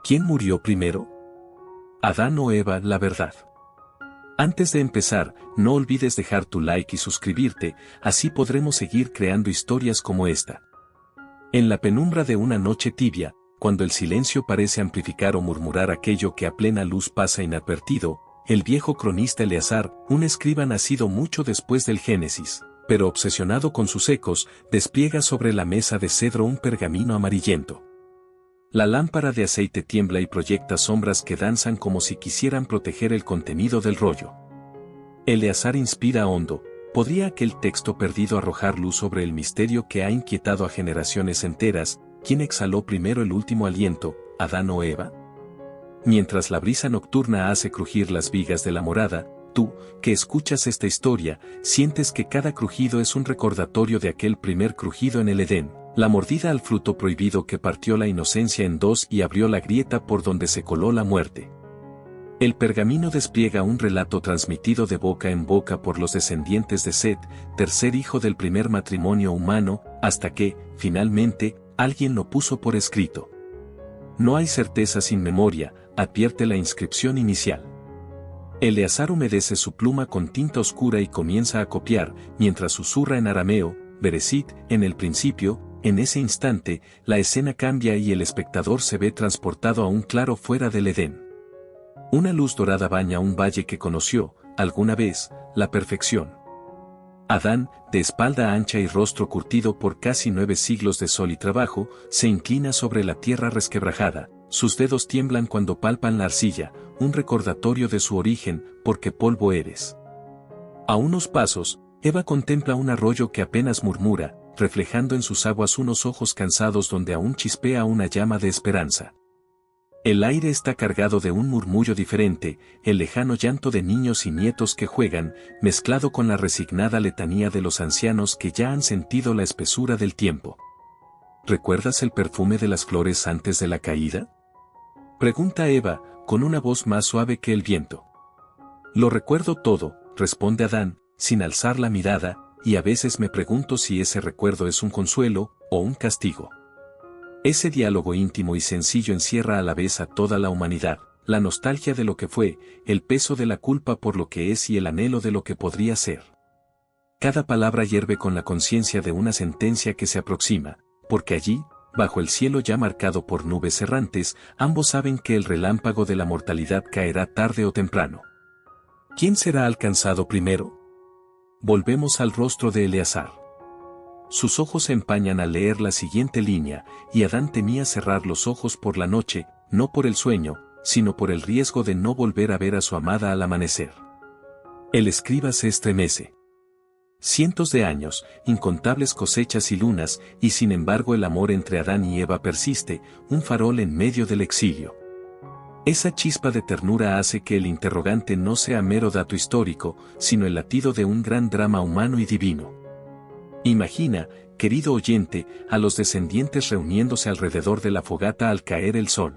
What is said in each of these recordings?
¿Quién murió primero? ¿Adán o Eva? La verdad. Antes de empezar, no olvides dejar tu like y suscribirte, así podremos seguir creando historias como esta. En la penumbra de una noche tibia, cuando el silencio parece amplificar o murmurar aquello que a plena luz pasa inadvertido, el viejo cronista Eleazar, un escriba nacido mucho después del Génesis, pero obsesionado con sus ecos, despliega sobre la mesa de cedro un pergamino amarillento. La lámpara de aceite tiembla y proyecta sombras que danzan como si quisieran proteger el contenido del rollo. Eleazar inspira hondo. ¿Podría aquel texto perdido arrojar luz sobre el misterio que ha inquietado a generaciones enteras? ¿Quién exhaló primero el último aliento, Adán o Eva? Mientras la brisa nocturna hace crujir las vigas de la morada, tú, que escuchas esta historia, sientes que cada crujido es un recordatorio de aquel primer crujido en el Edén, la mordida al fruto prohibido que partió la inocencia en dos y abrió la grieta por donde se coló la muerte. El pergamino despliega un relato transmitido de boca en boca por los descendientes de Set, tercer hijo del primer matrimonio humano, hasta que, finalmente, alguien lo puso por escrito. No hay certeza sin memoria, advierte la inscripción inicial. Eleazar humedece su pluma con tinta oscura y comienza a copiar, mientras susurra en arameo, Bereshit, en el principio. En ese instante, la escena cambia y el espectador se ve transportado a un claro fuera del Edén. Una luz dorada baña un valle que conoció, alguna vez, la perfección. Adán, de espalda ancha y rostro curtido por casi 9 siglos de sol y trabajo, se inclina sobre la tierra resquebrajada, sus dedos tiemblan cuando palpan la arcilla, un recordatorio de su origen, porque polvo eres. A unos pasos, Eva contempla un arroyo que apenas murmura, reflejando en sus aguas unos ojos cansados donde aún chispea una llama de esperanza. El aire está cargado de un murmullo diferente, el lejano llanto de niños y nietos que juegan, mezclado con la resignada letanía de los ancianos que ya han sentido la espesura del tiempo. ¿Recuerdas el perfume de las flores antes de la caída? Pregunta Eva, con una voz más suave que el viento. Lo recuerdo todo, responde Adán, sin alzar la mirada, y a veces me pregunto si ese recuerdo es un consuelo o un castigo. Ese diálogo íntimo y sencillo encierra a la vez a toda la humanidad, la nostalgia de lo que fue, el peso de la culpa por lo que es y el anhelo de lo que podría ser. Cada palabra hierve con la conciencia de una sentencia que se aproxima, porque allí, bajo el cielo ya marcado por nubes errantes, ambos saben que el relámpago de la mortalidad caerá tarde o temprano. ¿Quién será alcanzado primero? Volvemos al rostro de Eleazar. Sus ojos se empañan al leer la siguiente línea, y Adán temía cerrar los ojos por la noche, no por el sueño, sino por el riesgo de no volver a ver a su amada al amanecer. El escriba se estremece. Cientos de años, incontables cosechas y lunas, y sin embargo el amor entre Adán y Eva persiste, un farol en medio del exilio. Esa chispa de ternura hace que el interrogante no sea mero dato histórico, sino el latido de un gran drama humano y divino. Imagina, querido oyente, a los descendientes reuniéndose alrededor de la fogata al caer el sol.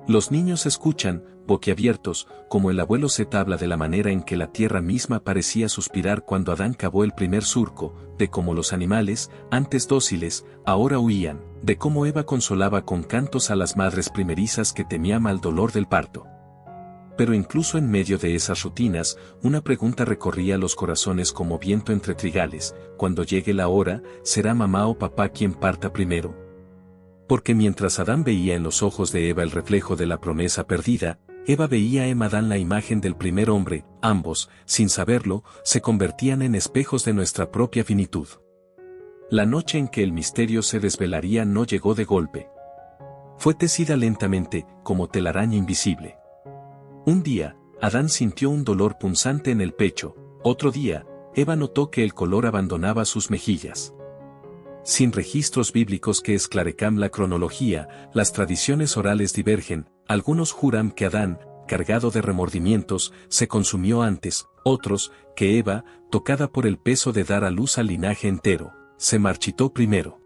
Los niños escuchan, boquiabiertos, como el abuelo Set habla de la manera en que la tierra misma parecía suspirar cuando Adán cavó el primer surco, de cómo los animales, antes dóciles, ahora huían, de cómo Eva consolaba con cantos a las madres primerizas que temían al dolor del parto. Pero incluso en medio de esas rutinas, una pregunta recorría los corazones como viento entre trigales: cuando llegue la hora, ¿será mamá o papá quien parta primero? Porque mientras Adán veía en los ojos de Eva el reflejo de la promesa perdida, Eva veía en Adán la imagen del primer hombre. Ambos, sin saberlo, se convertían en espejos de nuestra propia finitud. La noche en que el misterio se desvelaría no llegó de golpe. Fue tecida lentamente, como telaraña invisible. Un día, Adán sintió un dolor punzante en el pecho; otro día, Eva notó que el color abandonaba sus mejillas. Sin registros bíblicos que esclarezcan la cronología, las tradiciones orales divergen. Algunos juran que Adán, cargado de remordimientos, se consumió antes; otros, que Eva, tocada por el peso de dar a luz al linaje entero, se marchitó primero.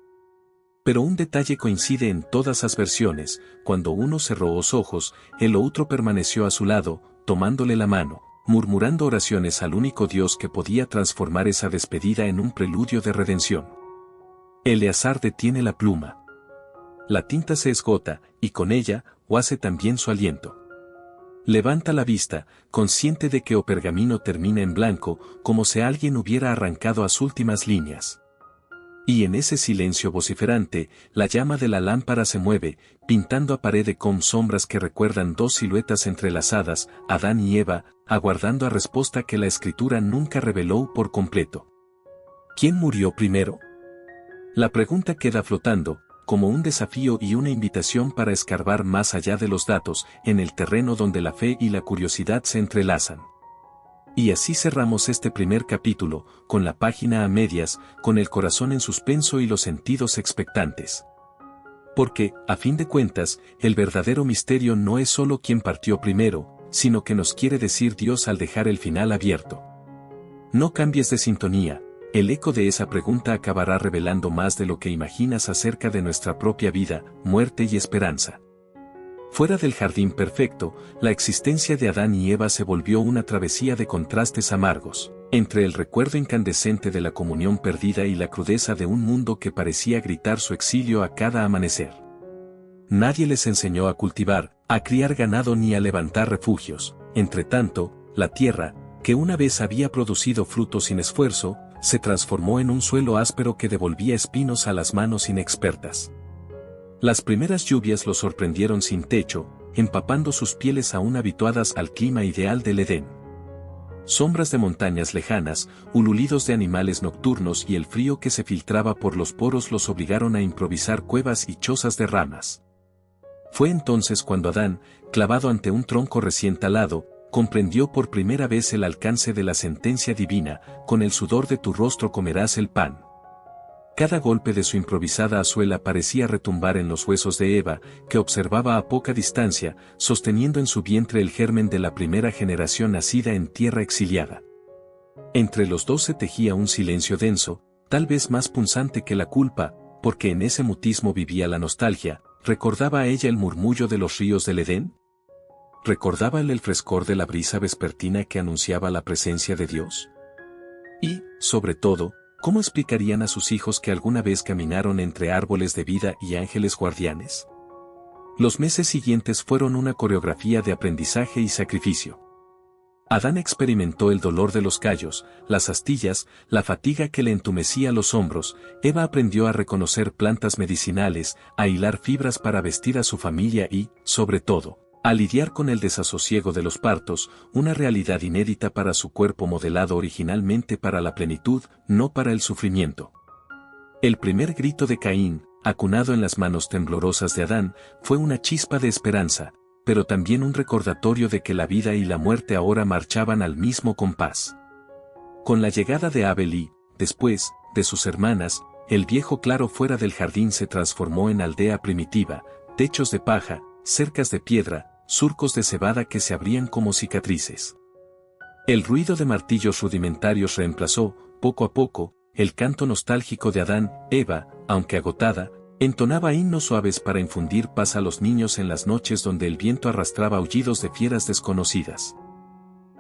Pero un detalle coincide en todas las versiones: cuando uno cerró los ojos, el otro permaneció a su lado, tomándole la mano, murmurando oraciones al único Dios que podía transformar esa despedida en un preludio de redención. Eleazar detiene la pluma. La tinta se esgota, y con ella, o hace también su aliento. Levanta la vista, consciente de que o pergamino termina en blanco, como si alguien hubiera arrancado las últimas líneas. Y en ese silencio vociferante, la llama de la lámpara se mueve, pintando a pared con sombras que recuerdan dos siluetas entrelazadas, Adán y Eva, aguardando a respuesta que la escritura nunca reveló por completo. ¿Quién murió primero? La pregunta queda flotando, como un desafío y una invitación para escarbar más allá de los datos, en el terreno donde la fe y la curiosidad se entrelazan. Y así cerramos este primer capítulo, con la página a medias, con el corazón en suspenso y los sentidos expectantes. Porque, a fin de cuentas, el verdadero misterio no es solo quién partió primero, sino que nos quiere decir Dios al dejar el final abierto. No cambies de sintonía, el eco de esa pregunta acabará revelando más de lo que imaginas acerca de nuestra propia vida, muerte y esperanza. Fuera del jardín perfecto, la existencia de Adán y Eva se volvió una travesía de contrastes amargos, entre el recuerdo incandescente de la comunión perdida y la crudeza de un mundo que parecía gritar su exilio a cada amanecer. Nadie les enseñó a cultivar, a criar ganado ni a levantar refugios. Entre tanto, la tierra, que una vez había producido frutos sin esfuerzo, se transformó en un suelo áspero que devolvía espinos a las manos inexpertas. Las primeras lluvias los sorprendieron sin techo, empapando sus pieles aún habituadas al clima ideal del Edén. Sombras de montañas lejanas, ululidos de animales nocturnos y el frío que se filtraba por los poros los obligaron a improvisar cuevas y chozas de ramas. Fue entonces cuando Adán, clavado ante un tronco recién talado, comprendió por primera vez el alcance de la sentencia divina: con el sudor de tu rostro comerás el pan. Cada golpe de su improvisada azuela parecía retumbar en los huesos de Eva, que observaba a poca distancia, sosteniendo en su vientre el germen de la primera generación nacida en tierra exiliada. Entre los dos se tejía un silencio denso, tal vez más punzante que la culpa, porque en ese mutismo vivía la nostalgia. ¿Recordaba a ella el murmullo de los ríos del Edén? ¿Recordaba él el frescor de la brisa vespertina que anunciaba la presencia de Dios? Y, sobre todo, ¿cómo explicarían a sus hijos que alguna vez caminaron entre árboles de vida y ángeles guardianes? Los meses siguientes fueron una coreografía de aprendizaje y sacrificio. Adán experimentó el dolor de los callos, las astillas, la fatiga que le entumecía los hombros. Eva aprendió a reconocer plantas medicinales, a hilar fibras para vestir a su familia y, sobre todo, a lidiar con el desasosiego de los partos, una realidad inédita para su cuerpo modelado originalmente para la plenitud, no para el sufrimiento. El primer grito de Caín, acunado en las manos temblorosas de Adán, fue una chispa de esperanza, pero también un recordatorio de que la vida y la muerte ahora marchaban al mismo compás. Con la llegada de Abel y, después, de sus hermanas, el viejo claro fuera del jardín se transformó en aldea primitiva, techos de paja, cercas de piedra, surcos de cebada que se abrían como cicatrices. El ruido de martillos rudimentarios reemplazó, poco a poco, el canto nostálgico de Adán. Eva, aunque agotada, entonaba himnos suaves para infundir paz a los niños en las noches donde el viento arrastraba aullidos de fieras desconocidas.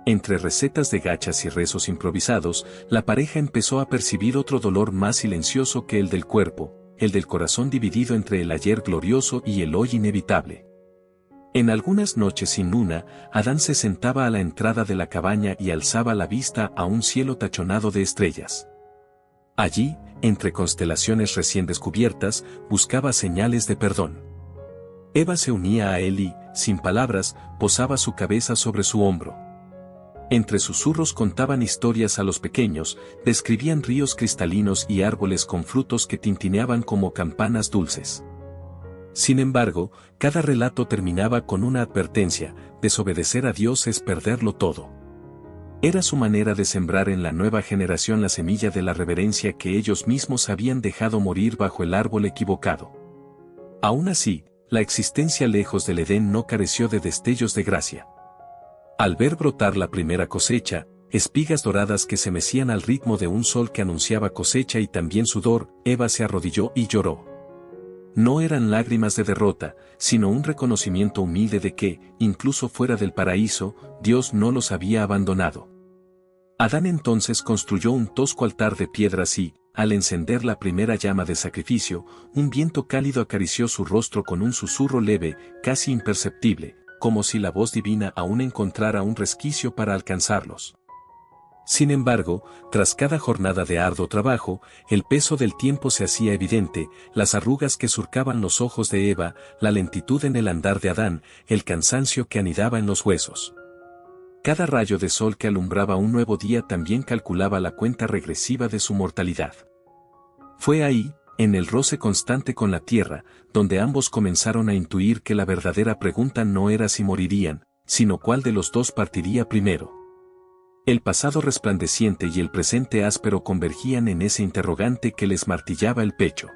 Entre recetas de gachas y rezos improvisados, la pareja empezó a percibir otro dolor más silencioso que el del cuerpo, el del corazón dividido entre el ayer glorioso y el hoy inevitable. En algunas noches sin luna, Adán se sentaba a la entrada de la cabaña y alzaba la vista a un cielo tachonado de estrellas. Allí, entre constelaciones recién descubiertas, buscaba señales de perdón. Eva se unía a él y, sin palabras, posaba su cabeza sobre su hombro. Entre susurros contaban historias a los pequeños, describían ríos cristalinos y árboles con frutos que tintineaban como campanas dulces. Sin embargo, cada relato terminaba con una advertencia: desobedecer a Dios es perderlo todo. Era su manera de sembrar en la nueva generación la semilla de la reverencia que ellos mismos habían dejado morir bajo el árbol equivocado. Aún así, la existencia lejos del Edén no careció de destellos de gracia. Al ver brotar la primera cosecha, espigas doradas que se mecían al ritmo de un sol que anunciaba cosecha y también sudor, Eva se arrodilló y lloró. No eran lágrimas de derrota, sino un reconocimiento humilde de que, incluso fuera del paraíso, Dios no los había abandonado. Adán entonces construyó un tosco altar de piedras y, al encender la primera llama de sacrificio, un viento cálido acarició su rostro con un susurro leve, casi imperceptible, como si la voz divina aún encontrara un resquicio para alcanzarlos. Sin embargo, tras cada jornada de arduo trabajo, el peso del tiempo se hacía evidente, las arrugas que surcaban los ojos de Eva, la lentitud en el andar de Adán, el cansancio que anidaba en los huesos. Cada rayo de sol que alumbraba un nuevo día también calculaba la cuenta regresiva de su mortalidad. Fue ahí, en el roce constante con la tierra, donde ambos comenzaron a intuir que la verdadera pregunta no era si morirían, sino cuál de los dos partiría primero. El pasado resplandeciente y el presente áspero convergían en ese interrogante que les martillaba el pecho.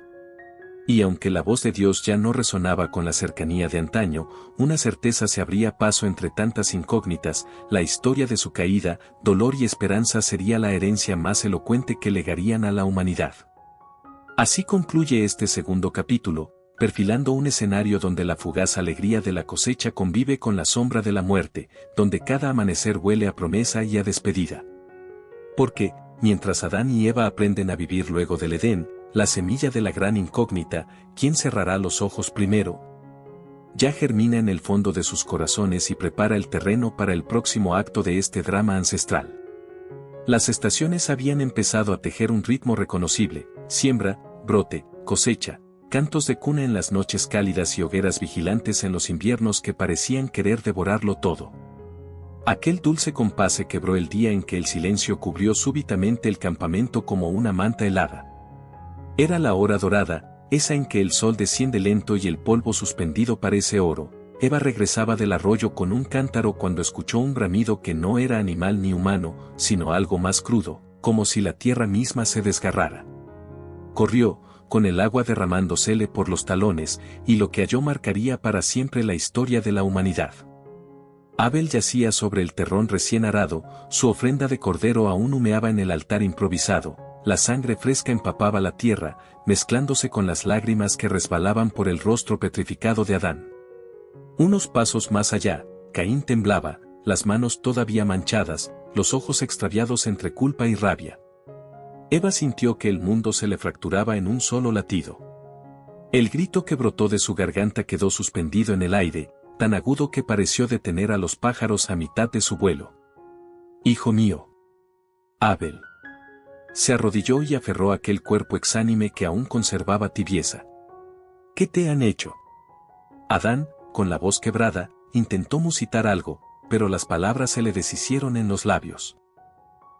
Y aunque la voz de Dios ya no resonaba con la cercanía de antaño, una certeza se abría paso entre tantas incógnitas: la historia de su caída, dolor y esperanza sería la herencia más elocuente que legarían a la humanidad. Así concluye este segundo capítulo, perfilando un escenario donde la fugaz alegría de la cosecha convive con la sombra de la muerte, donde cada amanecer huele a promesa y a despedida. Porque, mientras Adán y Eva aprenden a vivir luego del Edén, la semilla de la gran incógnita, ¿quién cerrará los ojos primero?, ya germina en el fondo de sus corazones y prepara el terreno para el próximo acto de este drama ancestral. Las estaciones habían empezado a tejer un ritmo reconocible: siembra, brote, cosecha, cantos de cuna en las noches cálidas y hogueras vigilantes en los inviernos que parecían querer devorarlo todo. Aquel dulce compás se quebró el día en que el silencio cubrió súbitamente el campamento como una manta helada. Era la hora dorada, esa en que el sol desciende lento y el polvo suspendido parece oro. Eva regresaba del arroyo con un cántaro cuando escuchó un bramido que no era animal ni humano, sino algo más crudo, como si la tierra misma se desgarrara. Corrió, con el agua derramándosele por los talones, y lo que halló marcaría para siempre la historia de la humanidad. Abel yacía sobre el terrón recién arado, su ofrenda de cordero aún humeaba en el altar improvisado, la sangre fresca empapaba la tierra, mezclándose con las lágrimas que resbalaban por el rostro petrificado de Adán. Unos pasos más allá, Caín temblaba, las manos todavía manchadas, los ojos extraviados entre culpa y rabia. Eva sintió que el mundo se le fracturaba en un solo latido. El grito que brotó de su garganta quedó suspendido en el aire, tan agudo que pareció detener a los pájaros a mitad de su vuelo. «Hijo mío». Abel se arrodilló y aferró aquel cuerpo exánime que aún conservaba tibieza. «¿Qué te han hecho?». Adán, con la voz quebrada, intentó musitar algo, pero las palabras se le deshicieron en los labios.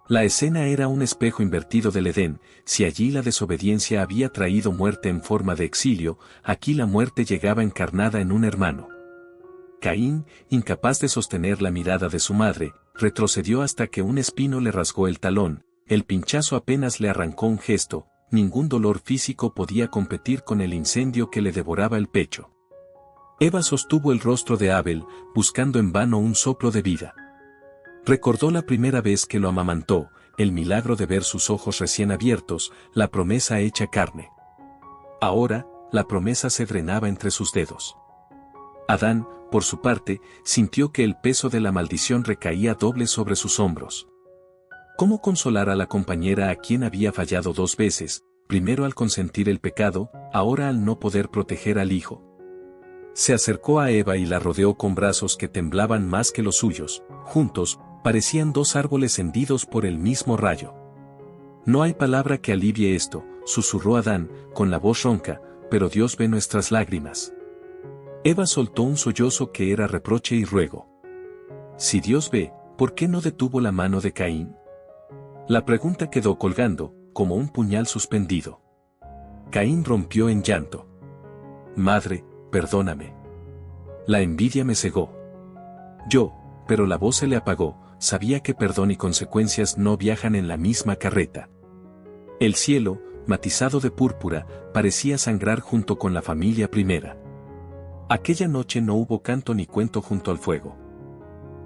La escena era un espejo invertido del Edén: si allí la desobediencia había traído muerte en forma de exilio, aquí la muerte llegaba encarnada en un hermano. Caín, incapaz de sostener la mirada de su madre, retrocedió hasta que un espino le rasgó el talón. El pinchazo apenas le arrancó un gesto, ningún dolor físico podía competir con el incendio que le devoraba el pecho. Eva sostuvo el rostro de Abel, buscando en vano un soplo de vida. Recordó la primera vez que lo amamantó, el milagro de ver sus ojos recién abiertos, la promesa hecha carne. Ahora, la promesa se drenaba entre sus dedos. Adán, por su parte, sintió que el peso de la maldición recaía doble sobre sus hombros. ¿Cómo consolar a la compañera a quien había fallado 2 veces, primero al consentir el pecado, ahora al no poder proteger al hijo? Se acercó a Eva y la rodeó con brazos que temblaban más que los suyos. Juntos, parecían 2 árboles hendidos por el mismo rayo. «No hay palabra que alivie esto», susurró Adán, con la voz ronca, «pero Dios ve nuestras lágrimas». Eva soltó un sollozo que era reproche y ruego. Si Dios ve, ¿por qué no detuvo la mano de Caín? La pregunta quedó colgando, como un puñal suspendido. Caín rompió en llanto. «Madre, perdóname. La envidia me cegó». Pero la voz se le apagó, sabía que perdón y consecuencias no viajan en la misma carreta. El cielo, matizado de púrpura, parecía sangrar junto con la familia primera. Aquella noche no hubo canto ni cuento junto al fuego.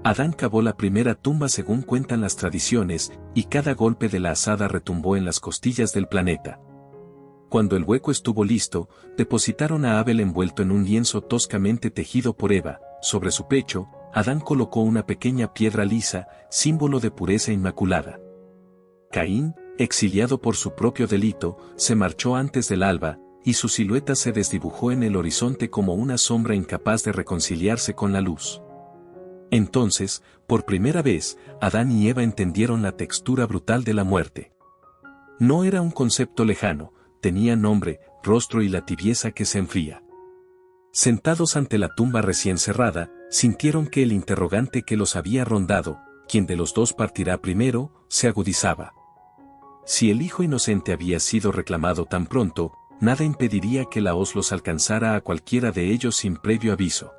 Adán cavó la primera tumba según cuentan las tradiciones, y cada golpe de la azada retumbó en las costillas del planeta. Cuando el hueco estuvo listo, depositaron a Abel envuelto en un lienzo toscamente tejido por Eva. Sobre su pecho, Adán colocó una pequeña piedra lisa, símbolo de pureza inmaculada. Caín, exiliado por su propio delito, se marchó antes del alba, y su silueta se desdibujó en el horizonte como una sombra incapaz de reconciliarse con la luz. Entonces, por primera vez, Adán y Eva entendieron la textura brutal de la muerte. No era un concepto lejano, tenía nombre, rostro y la tibieza que se enfría. Sentados ante la tumba recién cerrada, sintieron que el interrogante que los había rondado, ¿quién de los dos partirá primero?, se agudizaba. Si el hijo inocente había sido reclamado tan pronto, nada impediría que la hoz los alcanzara a cualquiera de ellos sin previo aviso.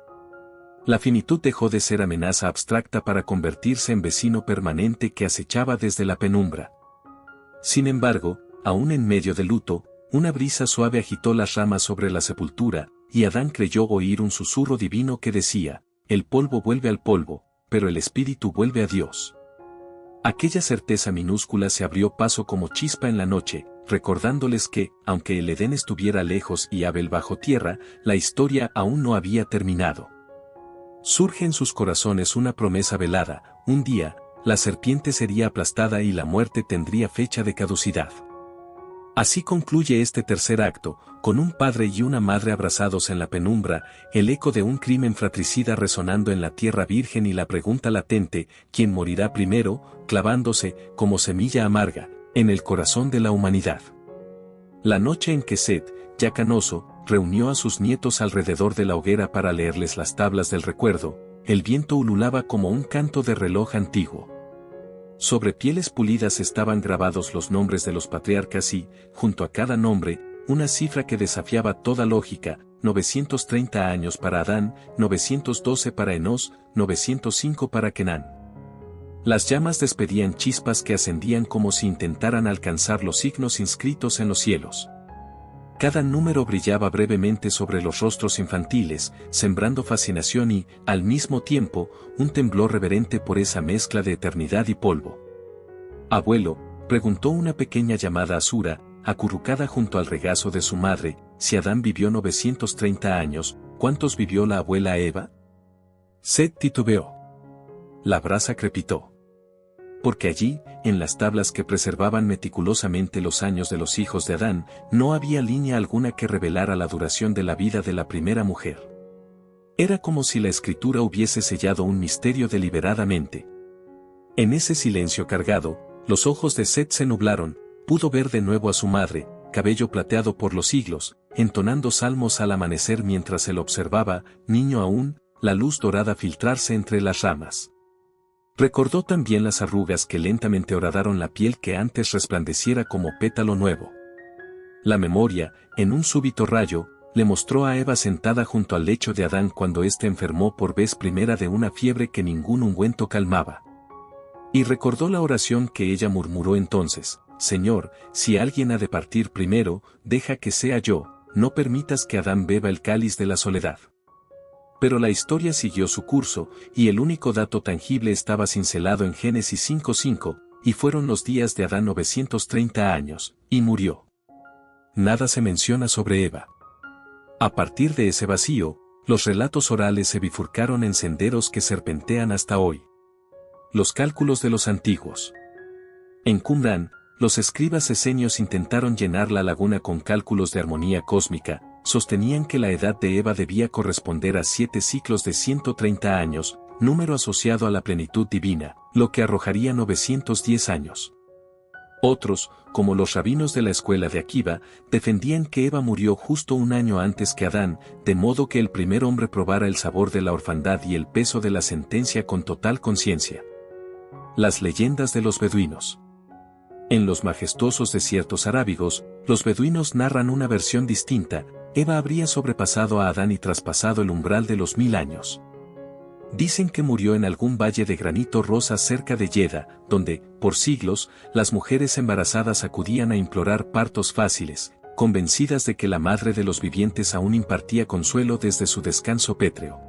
La finitud dejó de ser amenaza abstracta para convertirse en vecino permanente que acechaba desde la penumbra. Sin embargo, aún en medio del luto, una brisa suave agitó las ramas sobre la sepultura, y Adán creyó oír un susurro divino que decía: el polvo vuelve al polvo, pero el espíritu vuelve a Dios. Aquella certeza minúscula se abrió paso como chispa en la noche, recordándoles que, aunque el Edén estuviera lejos y Abel bajo tierra, la historia aún no había terminado. Surge en sus corazones una promesa velada: un día, la serpiente sería aplastada y la muerte tendría fecha de caducidad. Así concluye este tercer acto, con un padre y una madre abrazados en la penumbra, el eco de un crimen fratricida resonando en la tierra virgen y la pregunta latente: ¿quién morirá primero?, clavándose, como semilla amarga, en el corazón de la humanidad. La noche en que Set, ya canoso, reunió a sus nietos alrededor de la hoguera para leerles las tablas del recuerdo, el viento ululaba como un canto de reloj antiguo. Sobre pieles pulidas estaban grabados los nombres de los patriarcas y, junto a cada nombre, una cifra que desafiaba toda lógica: 930 años para Adán, 912 para Enós, 905 para Kenán. Las llamas despedían chispas que ascendían como si intentaran alcanzar los signos inscritos en los cielos. Cada número brillaba brevemente sobre los rostros infantiles, sembrando fascinación y, al mismo tiempo, un temblor reverente por esa mezcla de eternidad y polvo. «Abuelo», preguntó una pequeña llamada Asura, acurrucada junto al regazo de su madre, «si Adán vivió 930 años, ¿cuántos vivió la abuela Eva?» Set titubeó. La brasa crepitó. Porque allí, en las tablas que preservaban meticulosamente los años de los hijos de Adán, no había línea alguna que revelara la duración de la vida de la primera mujer. Era como si la escritura hubiese sellado un misterio deliberadamente. En ese silencio cargado, los ojos de Set se nublaron, pudo ver de nuevo a su madre, cabello plateado por los siglos, entonando salmos al amanecer mientras él observaba, niño aún, la luz dorada filtrarse entre las ramas. Recordó también las arrugas que lentamente horadaron la piel que antes resplandeciera como pétalo nuevo. La memoria, en un súbito rayo, le mostró a Eva sentada junto al lecho de Adán cuando éste enfermó por vez primera de una fiebre que ningún ungüento calmaba. Y recordó la oración que ella murmuró entonces: «Señor, si alguien ha de partir primero, deja que sea yo, no permitas que Adán beba el cáliz de la soledad». Pero la historia siguió su curso, y el único dato tangible estaba cincelado en Génesis 5:5, y fueron los días de Adán 930 años, y murió. Nada se menciona sobre Eva. A partir de ese vacío, los relatos orales se bifurcaron en senderos que serpentean hasta hoy. Los cálculos de los antiguos. En Qumrán, los escribas esenios intentaron llenar la laguna con cálculos de armonía cósmica. Sostenían que la edad de Eva debía corresponder a 7 ciclos de 130 años, número asociado a la plenitud divina, lo que arrojaría 910 años. Otros, como los rabinos de la escuela de Akiva, defendían que Eva murió justo un año antes que Adán, de modo que el primer hombre probara el sabor de la orfandad y el peso de la sentencia con total conciencia. Las leyendas de los beduinos. En los majestuosos desiertos arábigos, los beduinos narran una versión distinta: Eva habría sobrepasado a Adán y traspasado el umbral de los 1000 años. Dicen que murió en algún valle de granito rosa cerca de Yeda, donde, por siglos, las mujeres embarazadas acudían a implorar partos fáciles, convencidas de que la madre de los vivientes aún impartía consuelo desde su descanso pétreo.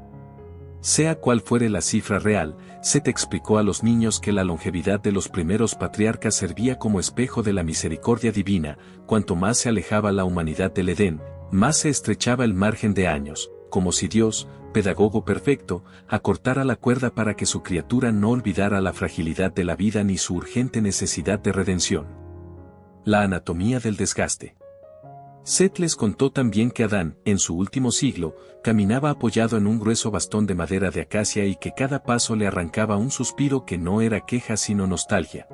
Sea cual fuere la cifra real, Set explicó a los niños que la longevidad de los primeros patriarcas servía como espejo de la misericordia divina. Cuanto más se alejaba la humanidad del Edén, más se estrechaba el margen de años, como si Dios, pedagogo perfecto, acortara la cuerda para que su criatura no olvidara la fragilidad de la vida ni su urgente necesidad de redención. la anatomía del desgaste. Set les contó también que Adán, en su último siglo, caminaba apoyado en un grueso bastón de madera de acacia y que cada paso le arrancaba un suspiro que no era queja sino nostalgia.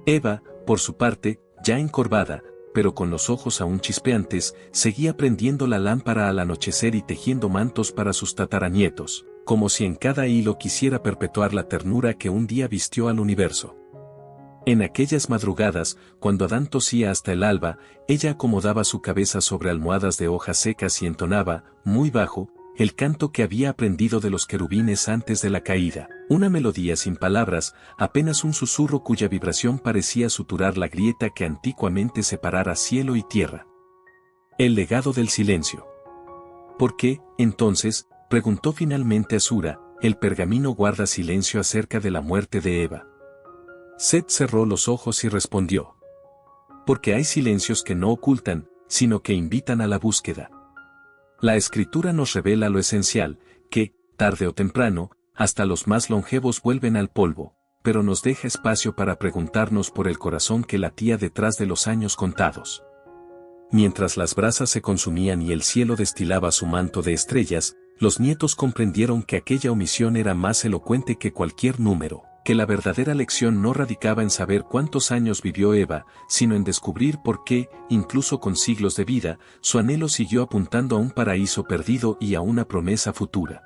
Eva, por su parte, ya encorvada, pero con los ojos aún chispeantes, seguía prendiendo la lámpara al anochecer y tejiendo mantos para sus tataranietos, como si en cada hilo quisiera perpetuar la ternura que un día vistió al universo. En aquellas madrugadas, cuando Adán tosía hasta el alba, ella acomodaba su cabeza sobre almohadas de hojas secas y entonaba, muy bajo, el canto que había aprendido de los querubines antes de la caída, una melodía sin palabras, apenas un susurro cuya vibración parecía suturar la grieta que antiguamente separara cielo y tierra. El legado del silencio. ¿Por qué, entonces, preguntó finalmente Asura, el pergamino guarda silencio acerca de la muerte de Eva? Set cerró los ojos y respondió. Porque hay silencios que no ocultan, sino que invitan a la búsqueda. La escritura nos revela lo esencial, que, tarde o temprano, hasta los más longevos vuelven al polvo, pero nos deja espacio para preguntarnos por el corazón que latía detrás de los años contados. Mientras las brasas se consumían y el cielo destilaba su manto de estrellas, los nietos comprendieron que aquella omisión era más elocuente que cualquier número, que la verdadera lección no radicaba en saber cuántos años vivió Eva, sino en descubrir por qué, incluso con siglos de vida, su anhelo siguió apuntando a un paraíso perdido y a una promesa futura.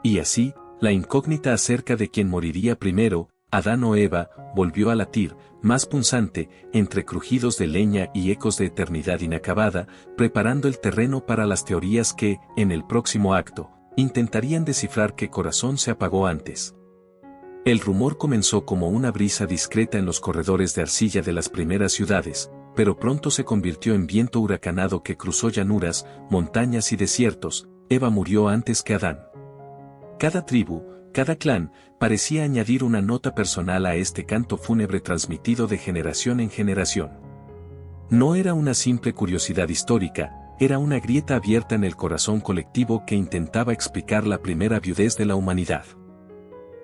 Y así, la incógnita acerca de quién moriría primero, Adán o Eva, volvió a latir, más punzante, entre crujidos de leña y ecos de eternidad inacabada, preparando el terreno para las teorías que, en el próximo acto, intentarían descifrar qué corazón se apagó antes. El rumor comenzó como una brisa discreta en los corredores de arcilla de las primeras ciudades, pero pronto se convirtió en viento huracanado que cruzó llanuras, montañas y desiertos. Eva murió antes que Adán. Cada tribu, cada clan, parecía añadir una nota personal a este canto fúnebre transmitido de generación en generación. No era una simple curiosidad histórica, era una grieta abierta en el corazón colectivo que intentaba explicar la primera viudez de la humanidad.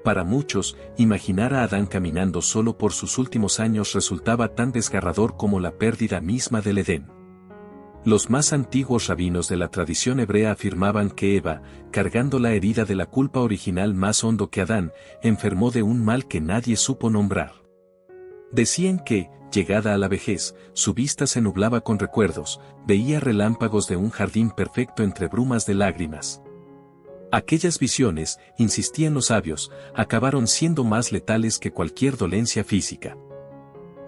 Para muchos, imaginar a Adán caminando solo por sus últimos años resultaba tan desgarrador como la pérdida misma del Edén. Los más antiguos rabinos de la tradición hebrea afirmaban que Eva, cargando la herida de la culpa original más hondo que Adán, enfermó de un mal que nadie supo nombrar. Decían que, llegada a la vejez, su vista se nublaba con recuerdos, veía relámpagos de un jardín perfecto entre brumas de lágrimas. Aquellas visiones, insistían los sabios, acabaron siendo más letales que cualquier dolencia física.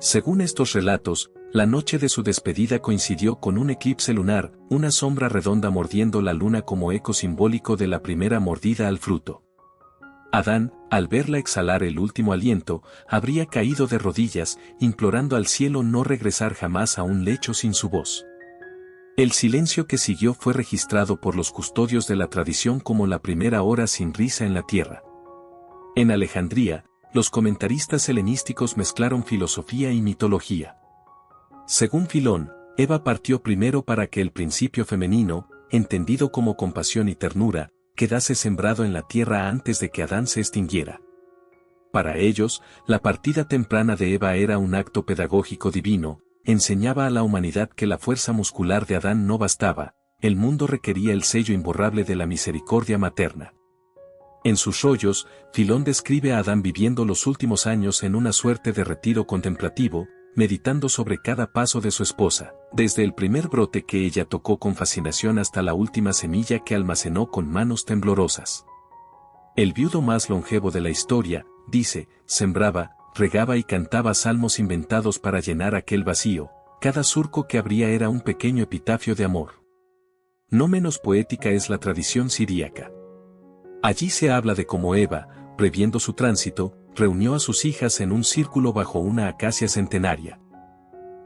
Según estos relatos, la noche de su despedida coincidió con un eclipse lunar, una sombra redonda mordiendo la luna como eco simbólico de la primera mordida al fruto. Adán, al verla exhalar el último aliento, habría caído de rodillas, implorando al cielo no regresar jamás a un lecho sin su voz. El silencio que siguió fue registrado por los custodios de la tradición como la primera hora sin risa en la tierra. En Alejandría, los comentaristas helenísticos mezclaron filosofía y mitología. Según Filón, Eva partió primero para que el principio femenino, entendido como compasión y ternura, quedase sembrado en la tierra antes de que Adán se extinguiera. Para ellos, la partida temprana de Eva era un acto pedagógico divino, enseñaba a la humanidad que la fuerza muscular de Adán no bastaba, el mundo requería el sello imborrable de la misericordia materna. En sus rollos, Filón describe a Adán viviendo los últimos años en una suerte de retiro contemplativo, meditando sobre cada paso de su esposa, desde el primer brote que ella tocó con fascinación hasta la última semilla que almacenó con manos temblorosas. El viudo más longevo de la historia, dice, sembraba, regaba y cantaba salmos inventados para llenar aquel vacío, cada surco que abría era un pequeño epitafio de amor. No menos poética es la tradición siríaca. Allí se habla de cómo Eva, previendo su tránsito, reunió a sus hijas en un círculo bajo una acacia centenaria.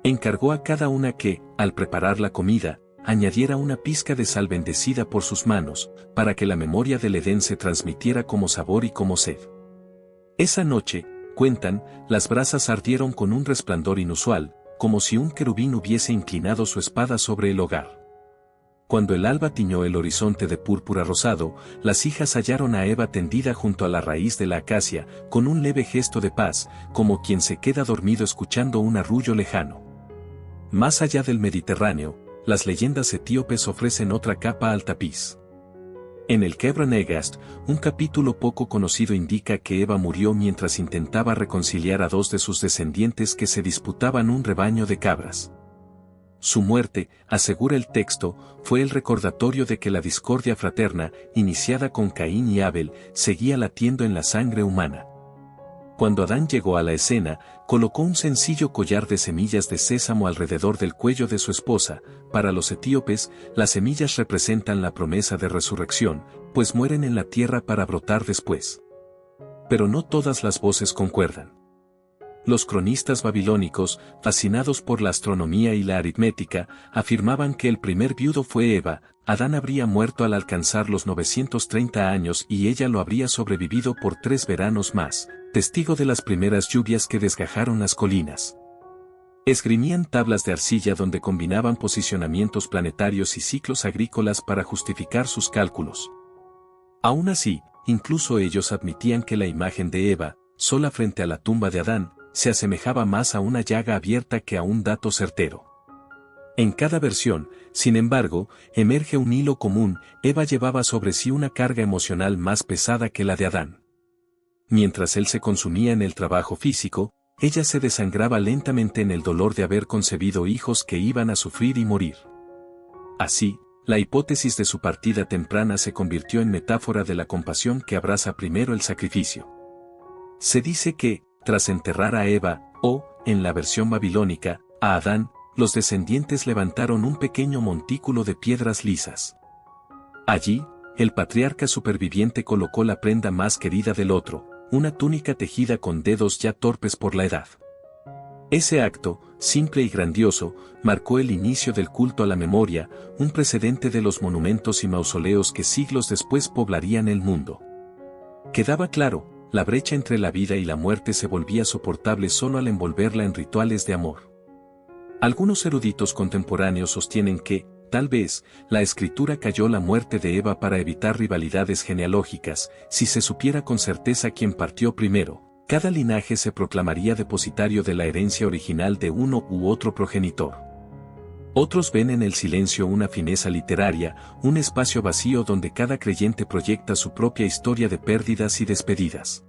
Encargó a cada una que, al preparar la comida, añadiera una pizca de sal bendecida por sus manos, para que la memoria del Edén se transmitiera como sabor y como sed. Esa noche, cuentan, las brasas ardieron con un resplandor inusual, como si un querubín hubiese inclinado su espada sobre el hogar. Cuando el alba tiñó el horizonte de púrpura rosado, las hijas hallaron a Eva tendida junto a la raíz de la acacia, con un leve gesto de paz, como quien se queda dormido escuchando un arrullo lejano. Más allá del Mediterráneo, las leyendas etíopes ofrecen otra capa al tapiz. En el Kebra Negast, un capítulo poco conocido indica que Eva murió mientras intentaba reconciliar a dos de sus descendientes que se disputaban un rebaño de cabras. Su muerte, asegura el texto, fue el recordatorio de que la discordia fraterna, iniciada con Caín y Abel, seguía latiendo en la sangre humana. Cuando Adán llegó a la escena, colocó un sencillo collar de semillas de sésamo alrededor del cuello de su esposa. Para los etíopes, las semillas representan la promesa de resurrección, pues mueren en la tierra para brotar después. Pero no todas las voces concuerdan. Los cronistas babilónicos, fascinados por la astronomía y la aritmética, afirmaban que el primer viudo fue Eva. Adán habría muerto al alcanzar los 930 años y ella lo habría sobrevivido por 3 veranos más, testigo de las primeras lluvias que desgajaron las colinas. Esgrimían tablas de arcilla donde combinaban posicionamientos planetarios y ciclos agrícolas para justificar sus cálculos. Aún así, incluso ellos admitían que la imagen de Eva, sola frente a la tumba de Adán, se asemejaba más a una llaga abierta que a un dato certero. En cada versión, sin embargo, emerge un hilo común: Eva llevaba sobre sí una carga emocional más pesada que la de Adán. Mientras él se consumía en el trabajo físico, ella se desangraba lentamente en el dolor de haber concebido hijos que iban a sufrir y morir. Así, la hipótesis de su partida temprana se convirtió en metáfora de la compasión que abraza primero el sacrificio. Se dice que, tras enterrar a Eva, o, en la versión babilónica, a Adán, los descendientes levantaron un pequeño montículo de piedras lisas. Allí, el patriarca superviviente colocó la prenda más querida del otro, una túnica tejida con dedos ya torpes por la edad. Ese acto, simple y grandioso, marcó el inicio del culto a la memoria, un precedente de los monumentos y mausoleos que siglos después poblarían el mundo. Quedaba claro: la brecha entre la vida y la muerte se volvía soportable solo al envolverla en rituales de amor. Algunos eruditos contemporáneos sostienen que, tal vez, la escritura cayó la muerte de Eva para evitar rivalidades genealógicas. Si se supiera con certeza quién partió primero, cada linaje se proclamaría depositario de la herencia original de uno u otro progenitor. Otros ven en el silencio una fineza literaria, un espacio vacío donde cada creyente proyecta su propia historia de pérdidas y despedidas.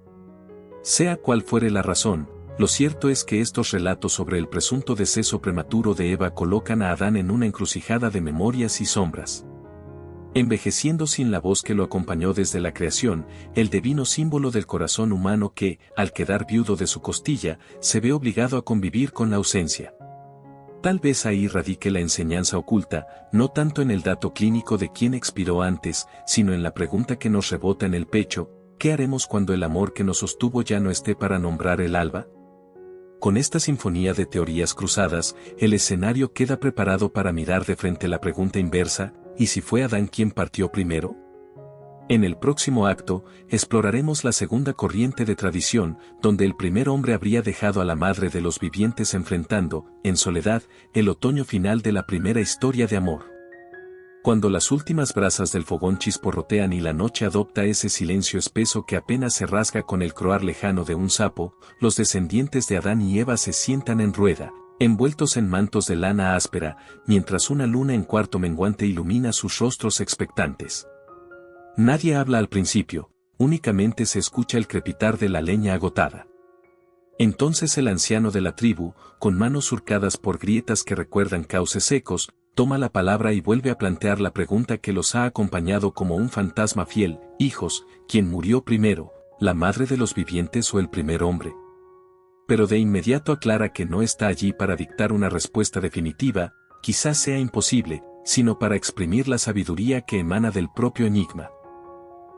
Sea cual fuere la razón, lo cierto es que estos relatos sobre el presunto deceso prematuro de Eva colocan a Adán en una encrucijada de memorias y sombras. Envejeciendo sin la voz que lo acompañó desde la creación, el divino símbolo del corazón humano que, al quedar viudo de su costilla, se ve obligado a convivir con la ausencia. Tal vez ahí radique la enseñanza oculta, no tanto en el dato clínico de quién expiró antes, sino en la pregunta que nos rebota en el pecho: ¿qué haremos cuando el amor que nos sostuvo ya no esté para nombrar el alba? Con esta sinfonía de teorías cruzadas, el escenario queda preparado para mirar de frente la pregunta inversa: ¿y si fue Adán quien partió primero? En el próximo acto, exploraremos la segunda corriente de tradición, donde el primer hombre habría dejado a la madre de los vivientes enfrentando, en soledad, el otoño final de la primera historia de amor. Cuando las últimas brasas del fogón chisporrotean y la noche adopta ese silencio espeso que apenas se rasga con el croar lejano de un sapo, los descendientes de Adán y Eva se sientan en rueda, envueltos en mantos de lana áspera, mientras una luna en cuarto menguante ilumina sus rostros expectantes. Nadie habla al principio, únicamente se escucha el crepitar de la leña agotada. Entonces el anciano de la tribu, con manos surcadas por grietas que recuerdan cauces secos, toma la palabra y vuelve a plantear la pregunta que los ha acompañado como un fantasma fiel: hijos, ¿quién murió primero, la madre de los vivientes o el primer hombre? Pero de inmediato aclara que no está allí para dictar una respuesta definitiva, quizás sea imposible, sino para exprimir la sabiduría que emana del propio enigma.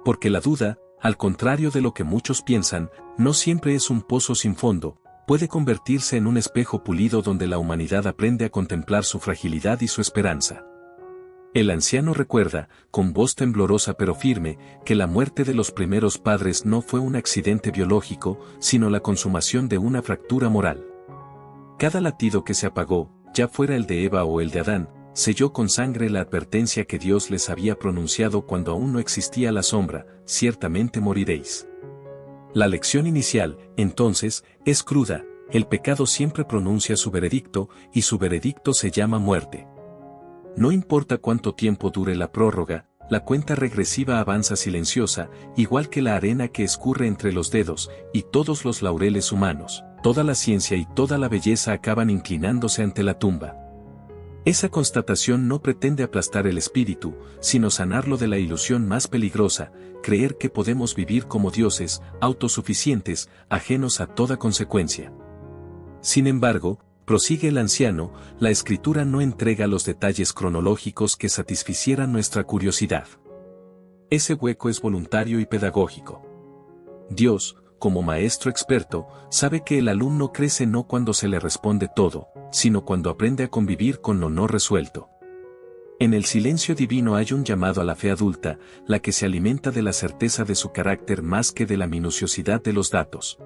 Porque la duda, al contrario de lo que muchos piensan, no siempre es un pozo sin fondo, puede convertirse en un espejo pulido donde la humanidad aprende a contemplar su fragilidad y su esperanza. El anciano recuerda, con voz temblorosa pero firme, que la muerte de los primeros padres no fue un accidente biológico, sino la consumación de una fractura moral. Cada latido que se apagó, ya fuera el de Eva o el de Adán, selló con sangre la advertencia que Dios les había pronunciado cuando aún no existía la sombra: ciertamente moriréis. La lección inicial, entonces, es cruda: el pecado siempre pronuncia su veredicto, y su veredicto se llama muerte. No importa cuánto tiempo dure la prórroga, la cuenta regresiva avanza silenciosa, igual que la arena que escurre entre los dedos, y todos los laureles humanos, toda la ciencia y toda la belleza acaban inclinándose ante la tumba. Esa constatación no pretende aplastar el espíritu, sino sanarlo de la ilusión más peligrosa, creer que podemos vivir como dioses, autosuficientes, ajenos a toda consecuencia. Sin embargo, prosigue el anciano, la escritura no entrega los detalles cronológicos que satisficieran nuestra curiosidad. Ese hueco es voluntario y pedagógico. Dios, como maestro experto, sabe que el alumno crece no cuando se le responde todo, sino cuando aprende a convivir con lo no resuelto. En el silencio divino hay un llamado a la fe adulta, la que se alimenta de la certeza de su carácter más que de la minuciosidad de los datos.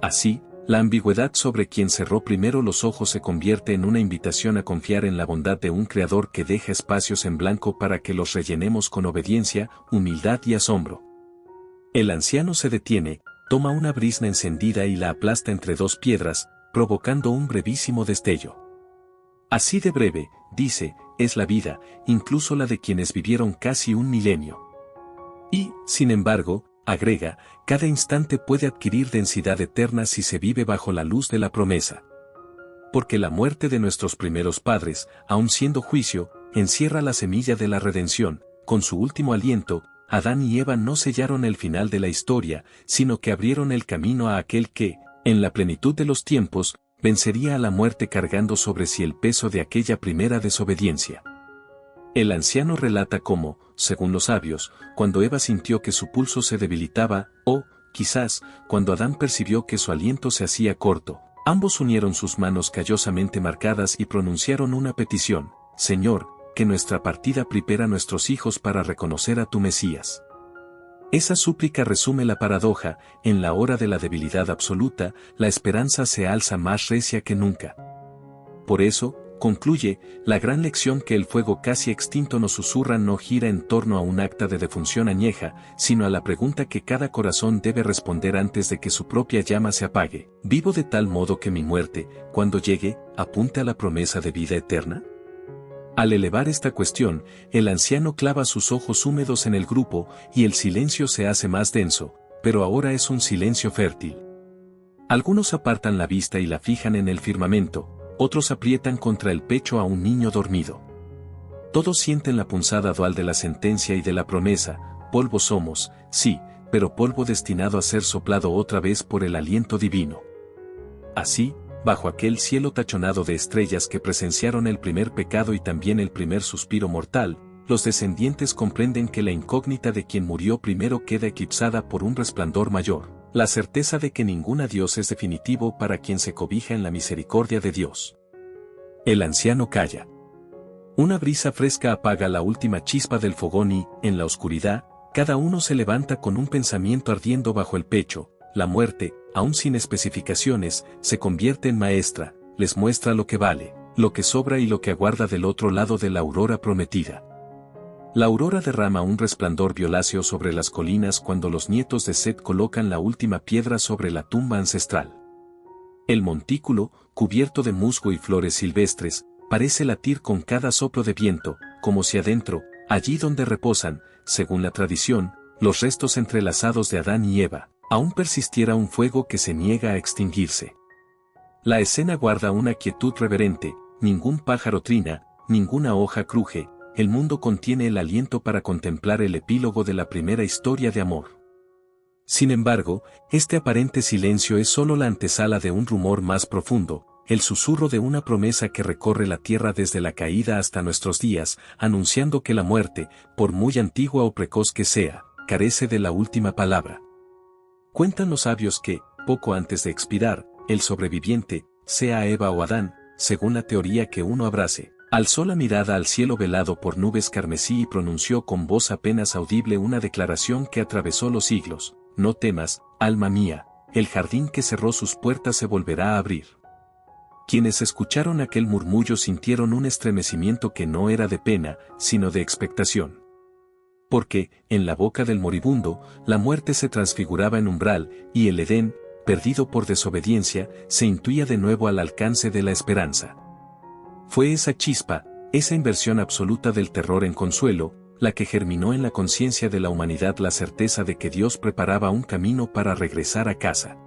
Así, la ambigüedad sobre quien cerró primero los ojos se convierte en una invitación a confiar en la bondad de un creador que deja espacios en blanco para que los rellenemos con obediencia, humildad y asombro. El anciano se detiene, toma una brizna encendida y la aplasta entre dos piedras, provocando un brevísimo destello. Así de breve, dice, es la vida, incluso la de quienes vivieron casi un milenio. Y, sin embargo, agrega, cada instante puede adquirir densidad eterna si se vive bajo la luz de la promesa. Porque la muerte de nuestros primeros padres, aun siendo juicio, encierra la semilla de la redención. Con su último aliento, Adán y Eva no sellaron el final de la historia, sino que abrieron el camino a aquel que, en la plenitud de los tiempos, vencería a la muerte cargando sobre sí el peso de aquella primera desobediencia. El anciano relata cómo, según los sabios, cuando Eva sintió que su pulso se debilitaba, o, quizás, cuando Adán percibió que su aliento se hacía corto, ambos unieron sus manos callosamente marcadas y pronunciaron una petición: Señor, que nuestra partida prepara a nuestros hijos para reconocer a tu Mesías. Esa súplica resume la paradoja: en la hora de la debilidad absoluta, la esperanza se alza más recia que nunca. Por eso, concluye, la gran lección que el fuego casi extinto nos susurra no gira en torno a un acta de defunción añeja, sino a la pregunta que cada corazón debe responder antes de que su propia llama se apague: ¿vivo de tal modo que mi muerte, cuando llegue, apunte a la promesa de vida eterna? Al elevar esta cuestión, el anciano clava sus ojos húmedos en el grupo, y el silencio se hace más denso, pero ahora es un silencio fértil. Algunos apartan la vista y la fijan en el firmamento, otros aprietan contra el pecho a un niño dormido. Todos sienten la punzada dual de la sentencia y de la promesa: polvo somos, sí, pero polvo destinado a ser soplado otra vez por el aliento divino. Así, bajo aquel cielo tachonado de estrellas que presenciaron el primer pecado y también el primer suspiro mortal, los descendientes comprenden que la incógnita de quien murió primero queda eclipsada por un resplandor mayor: la certeza de que ningún adiós es definitivo para quien se cobija en la misericordia de Dios. El anciano calla. Una brisa fresca apaga la última chispa del fogón y, en la oscuridad, cada uno se levanta con un pensamiento ardiendo bajo el pecho. La muerte, aun sin especificaciones, se convierte en maestra, les muestra lo que vale, lo que sobra y lo que aguarda del otro lado de la aurora prometida. La aurora derrama un resplandor violáceo sobre las colinas cuando los nietos de Set colocan la última piedra sobre la tumba ancestral. El montículo, cubierto de musgo y flores silvestres, parece latir con cada soplo de viento, como si adentro, allí donde reposan, según la tradición, los restos entrelazados de Adán y Eva, aún persistiera un fuego que se niega a extinguirse. La escena guarda una quietud reverente: ningún pájaro trina, ninguna hoja cruje, el mundo contiene el aliento para contemplar el epílogo de la primera historia de amor. Sin embargo, este aparente silencio es solo la antesala de un rumor más profundo, el susurro de una promesa que recorre la tierra desde la caída hasta nuestros días, anunciando que la muerte, por muy antigua o precoz que sea, carece de la última palabra. Cuentan los sabios que, poco antes de expirar, el sobreviviente, sea Eva o Adán, según la teoría que uno abrace, alzó la mirada al cielo velado por nubes carmesí y pronunció con voz apenas audible una declaración que atravesó los siglos: no temas, alma mía, el jardín que cerró sus puertas se volverá a abrir. Quienes escucharon aquel murmullo sintieron un estremecimiento que no era de pena, sino de expectación. Porque, en la boca del moribundo, la muerte se transfiguraba en umbral, y el Edén, perdido por desobediencia, se intuía de nuevo al alcance de la esperanza. Fue esa chispa, esa inversión absoluta del terror en consuelo, la que germinó en la conciencia de la humanidad la certeza de que Dios preparaba un camino para regresar a casa.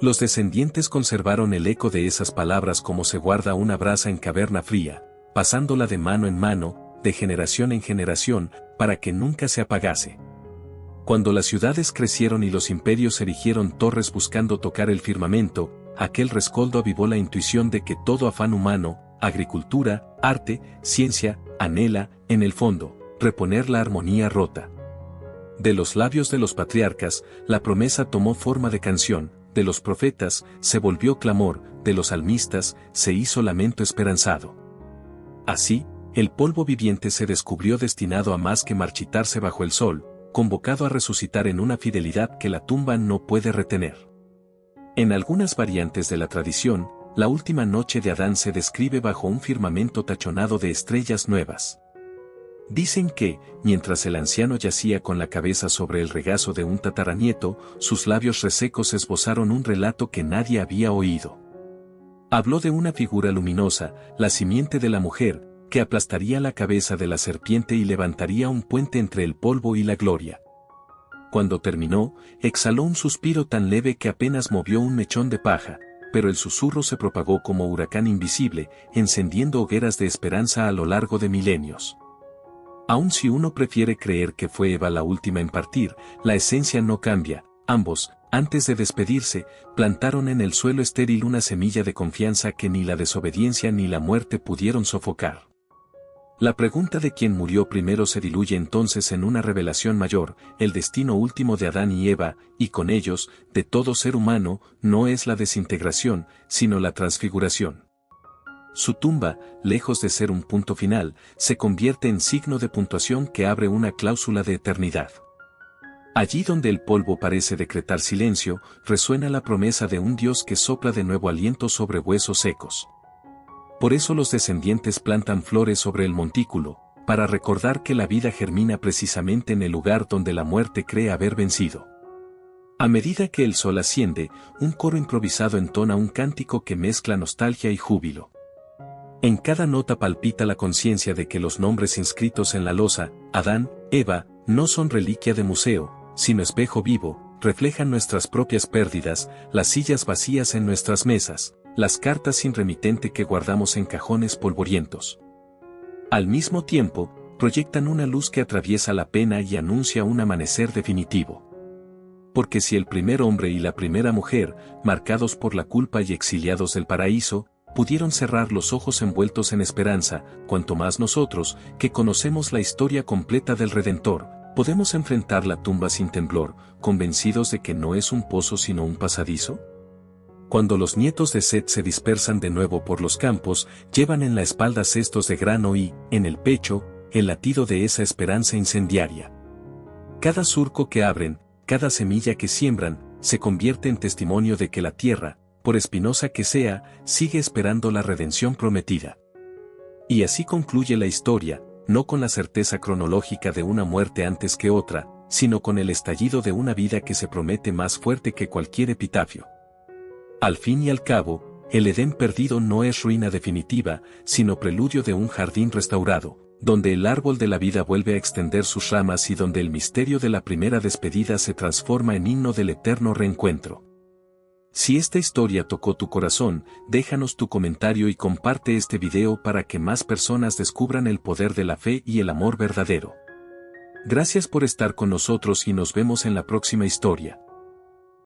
Los descendientes conservaron el eco de esas palabras como se guarda una brasa en caverna fría, pasándola de mano en mano, de generación en generación, para que nunca se apagase. Cuando las ciudades crecieron y los imperios erigieron torres buscando tocar el firmamento, aquel rescoldo avivó la intuición de que todo afán humano, agricultura, arte, ciencia, anhela, en el fondo, reponer la armonía rota. De los labios de los patriarcas, la promesa tomó forma de canción, de los profetas, se volvió clamor, de los salmistas, se hizo lamento esperanzado. Así, el polvo viviente se descubrió destinado a más que marchitarse bajo el sol, convocado a resucitar en una fidelidad que la tumba no puede retener. En algunas variantes de la tradición, la última noche de Adán se describe bajo un firmamento tachonado de estrellas nuevas. Dicen que, mientras el anciano yacía con la cabeza sobre el regazo de un tataranieto, sus labios resecos esbozaron un relato que nadie había oído. Habló de una figura luminosa, la simiente de la mujer, que aplastaría la cabeza de la serpiente y levantaría un puente entre el polvo y la gloria. Cuando terminó, exhaló un suspiro tan leve que apenas movió un mechón de paja, pero el susurro se propagó como huracán invisible, encendiendo hogueras de esperanza a lo largo de milenios. Aun si uno prefiere creer que fue Eva la última en partir, la esencia no cambia. Ambos, antes de despedirse, plantaron en el suelo estéril una semilla de confianza que ni la desobediencia ni la muerte pudieron sofocar. La pregunta de quién murió primero se diluye entonces en una revelación mayor, el destino último de Adán y Eva, y con ellos, de todo ser humano, no es la desintegración, sino la transfiguración. Su tumba, lejos de ser un punto final, se convierte en signo de puntuación que abre una cláusula de eternidad. Allí donde el polvo parece decretar silencio, resuena la promesa de un Dios que sopla de nuevo aliento sobre huesos secos. Por eso los descendientes plantan flores sobre el montículo, para recordar que la vida germina precisamente en el lugar donde la muerte cree haber vencido. A medida que el sol asciende, un coro improvisado entona un cántico que mezcla nostalgia y júbilo. En cada nota palpita la conciencia de que los nombres inscritos en la losa, Adán, Eva, no son reliquia de museo, sino espejo vivo, reflejan nuestras propias pérdidas, las sillas vacías en nuestras mesas, las cartas sin remitente que guardamos en cajones polvorientos. Al mismo tiempo, proyectan una luz que atraviesa la pena y anuncia un amanecer definitivo. Porque si el primer hombre y la primera mujer, marcados por la culpa y exiliados del paraíso, pudieron cerrar los ojos envueltos en esperanza, cuanto más nosotros, que conocemos la historia completa del Redentor, podemos enfrentar la tumba sin temblor, convencidos de que no es un pozo sino un pasadizo. Cuando los nietos de Set se dispersan de nuevo por los campos, llevan en la espalda cestos de grano y, en el pecho, el latido de esa esperanza incendiaria. Cada surco que abren, cada semilla que siembran, se convierte en testimonio de que la tierra, por espinosa que sea, sigue esperando la redención prometida. Y así concluye la historia, no con la certeza cronológica de una muerte antes que otra, sino con el estallido de una vida que se promete más fuerte que cualquier epitafio. Al fin y al cabo, el Edén perdido no es ruina definitiva, sino preludio de un jardín restaurado, donde el árbol de la vida vuelve a extender sus ramas y donde el misterio de la primera despedida se transforma en himno del eterno reencuentro. Si esta historia tocó tu corazón, déjanos tu comentario y comparte este video para que más personas descubran el poder de la fe y el amor verdadero. Gracias por estar con nosotros y nos vemos en la próxima historia.